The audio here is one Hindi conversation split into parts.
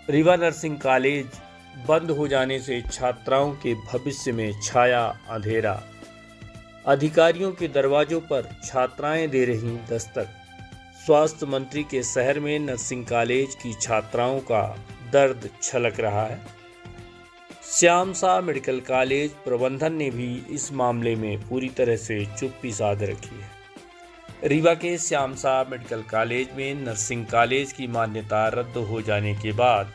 रीवा नर्सिंग कॉलेज बंद हो जाने से छात्राओं के भविष्य में छाया अंधेरा। अधिकारियों के दरवाजों पर छात्राएं दे रही दस्तक। स्वास्थ्य मंत्री के शहर में नर्सिंग कॉलेज की छात्राओं का दर्द छलक रहा है। श्याम शाह मेडिकल कॉलेज प्रबंधन ने भी इस मामले में पूरी तरह से चुप्पी साध रखी है। रीवा के श्याम शाह मेडिकल कॉलेज में नर्सिंग कॉलेज की मान्यता रद्द हो जाने के बाद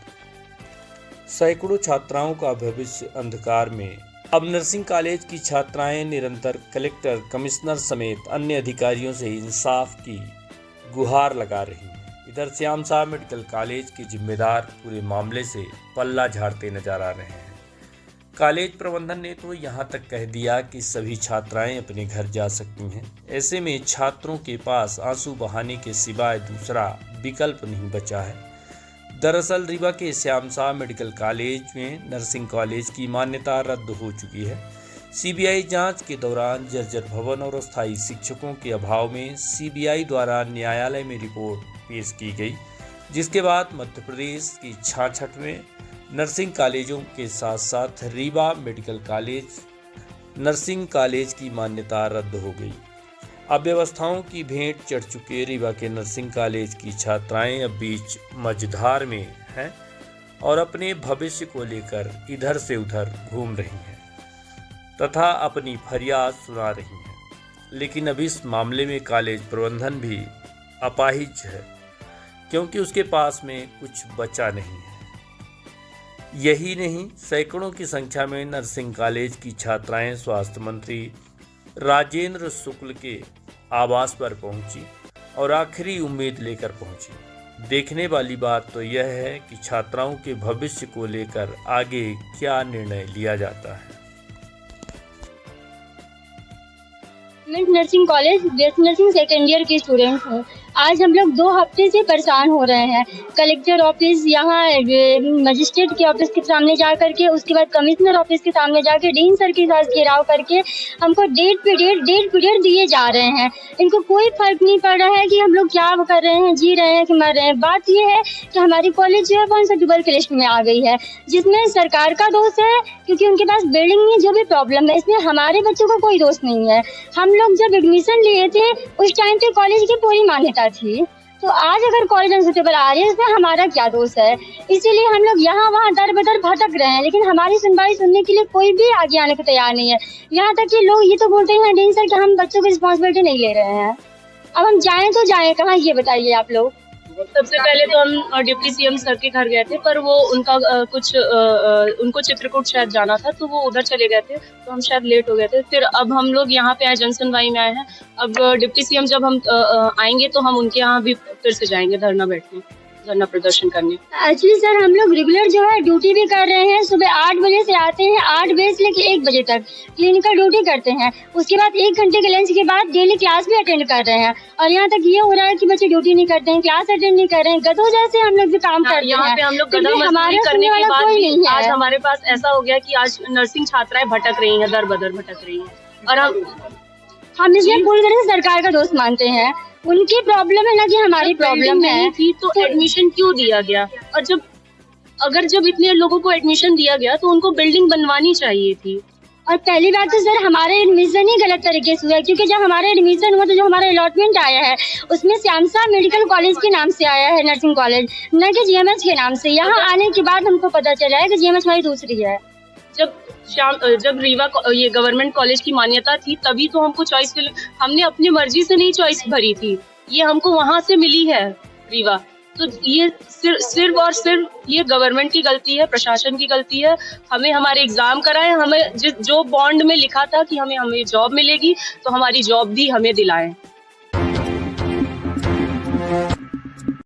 सैकड़ों छात्राओं का भविष्य अंधकार में। अब नर्सिंग कॉलेज की छात्राएं निरंतर कलेक्टर, कमिश्नर समेत अन्य अधिकारियों से इंसाफ की गुहार लगा रही हैं। इधर श्याम शाह मेडिकल कॉलेज के जिम्मेदार पूरे मामले से पल्ला झाड़ते नजर आ रहे हैं। कॉलेज प्रबंधन ने तो यहां तक कह दिया कि सभी छात्राएं अपने घर जा सकती हैं। ऐसे में छात्रों के पास आंसू बहाने के सिवाय दूसरा विकल्प नहीं बचा है। दरअसल रीवा के श्याम शाह मेडिकल कॉलेज में नर्सिंग कॉलेज की मान्यता रद्द हो चुकी है। सीबीआई जांच के दौरान जर्जर भवन और अस्थायी शिक्षकों के अभाव में सीबीआई द्वारा न्यायालय में रिपोर्ट पेश की गई, जिसके बाद मध्य प्रदेश की 66वें नर्सिंग कॉलेजों के साथ साथ Rewa medical college nursing college की मान्यता रद्द हो गई। अव्यवस्थाओं की भेंट चढ़ चुके रीवा के नर्सिंग कॉलेज की छात्राएं अब बीच मझधार में हैं और अपने भविष्य को लेकर इधर से उधर घूम रही हैं तथा अपनी फरियाद सुना रही हैं। लेकिन अब इस मामले में कॉलेज प्रबंधन भी अपाहिज है, क्योंकि उसके पास में कुछ बचा नहीं है। यही नहीं, सैकड़ों की संख्या में नर्सिंग कॉलेज की छात्राएं स्वास्थ्य मंत्री राजेंद्र शुक्ल के आवास पर पहुंची और आखिरी उम्मीद लेकर पहुंची। देखने वाली बात तो यह है कि छात्राओं के भविष्य को लेकर आगे क्या निर्णय लिया जाता है। मैं nursing college BSc nursing second year की स्टूडेंट हूँ। आज हम लोग 2 हफ्ते से परेशान हो रहे हैं। कलेक्टर ऑफिस, यहाँ मजिस्ट्रेट के ऑफिस के सामने जा करके, उसके बाद कमिश्नर ऑफिस के सामने जाके डीन सर के साथ घेराव करके हमको डेट पीरियड दिए जा रहे हैं। इनको कोई फर्क नहीं पड़ रहा है कि हम लोग क्या कर रहे हैं, जी रहे हैं कि मर रहे हैं। बात ये है कि हमारी कॉलेज जो है वनसेटिबल की लिस्ट में आ गई है, जिसमें सरकार का दोष है क्योंकि उनके पास बिल्डिंग में जो भी प्रॉब्लम है, इसमें हमारे बच्चों का कोई दोष नहीं है। हम लोग जब एडमिशन लिए थे उस टाइम पे कॉलेज की पूरी मान्यता थी, तो आज अगर कॉलेज अनसुटेबल आ रही है इसमें हमारा क्या दोष है। इसीलिए हम लोग यहाँ वहाँ दर बदर भटक रहे हैं, लेकिन हमारी सुनवाई सुनने के लिए कोई भी आगे आने को तैयार नहीं है। यहाँ तक कि लोग ये तो बोलते हैं डीन सर कि हम बच्चों की रिस्पॉन्सिबिलिटी नहीं ले रहे हैं। अब हम जाएं तो जाएं कहाँ, ये बताइए आप लोग। सबसे पहले तो हम डिप्टी सीएम सर के घर गए थे, पर वो उनका उनको चित्रकूट शायद जाना था, तो वो उधर चले गए थे, तो हम शायद लेट हो गए थे। फिर अब हम लोग यहाँ पे आए, जनसुनवाई में आए हैं। अब डिप्टी सीएम जब हम आएंगे तो हम उनके यहाँ भी फिर से जाएंगे धरना प्रदर्शन करने। एक्चुअली सर हम लोग रेगुलर जो है ड्यूटी भी कर रहे हैं। सुबह 8 बजे से आते हैं, 8 बजे से लेकर 1 बजे तक क्लिनिकल ड्यूटी करते हैं। उसके बाद 1 घंटे के लंच के बाद डेली क्लास भी अटेंड कर रहे हैं। और यहाँ तक ये हो रहा है कि बच्चे ड्यूटी नहीं करते हैं, क्लास अटेंड नहीं कर रहे हैं। गधों जैसे हम लोग भी काम करते हैं। यहाँ पे हम लोग गधा करने के बाद भी आज हमारे पास ऐसा हो गया कि आज नर्सिंग छात्राएं भटक रही हैं, दर बदर भटक रही हैं। और हम इसमें पूरी तरह से सरकार का दोष मानते हैं। उनकी प्रॉब्लम है ना कि हमारी प्रॉब्लम है। तो एडमिशन क्यों दिया गया? और जब इतने लोगों को एडमिशन दिया गया तो उनको बिल्डिंग बनवानी चाहिए थी। और पहली बात तो सर हमारे एडमिशन ही गलत तरीके से हुआ है, क्योंकि जब हमारा एडमिशन हुआ तो जो हमारा अलॉटमेंट आया है उसमें श्याम शाह मेडिकल कॉलेज के नाम से आया है, नर्सिंग कॉलेज, न कि जीएमएच के नाम से। यहाँ आने के बाद हमको पता चला है कि जीएमएच हमारी दूसरी है। जब रीवा ये गवर्नमेंट कॉलेज की मान्यता थी तभी तो हमको चॉइस हमने अपनी मर्जी से नहीं चॉइस भरी थी, ये हमको वहां से मिली है रीवा। तो ये सिर्फ और सिर्फ ये गवर्नमेंट की गलती है, प्रशासन की गलती है। हमें हमारे एग्जाम कराए, हमें जो बॉन्ड में लिखा था कि हमें जॉब मिलेगी, तो हमारी जॉब भी हमें दिलाएं।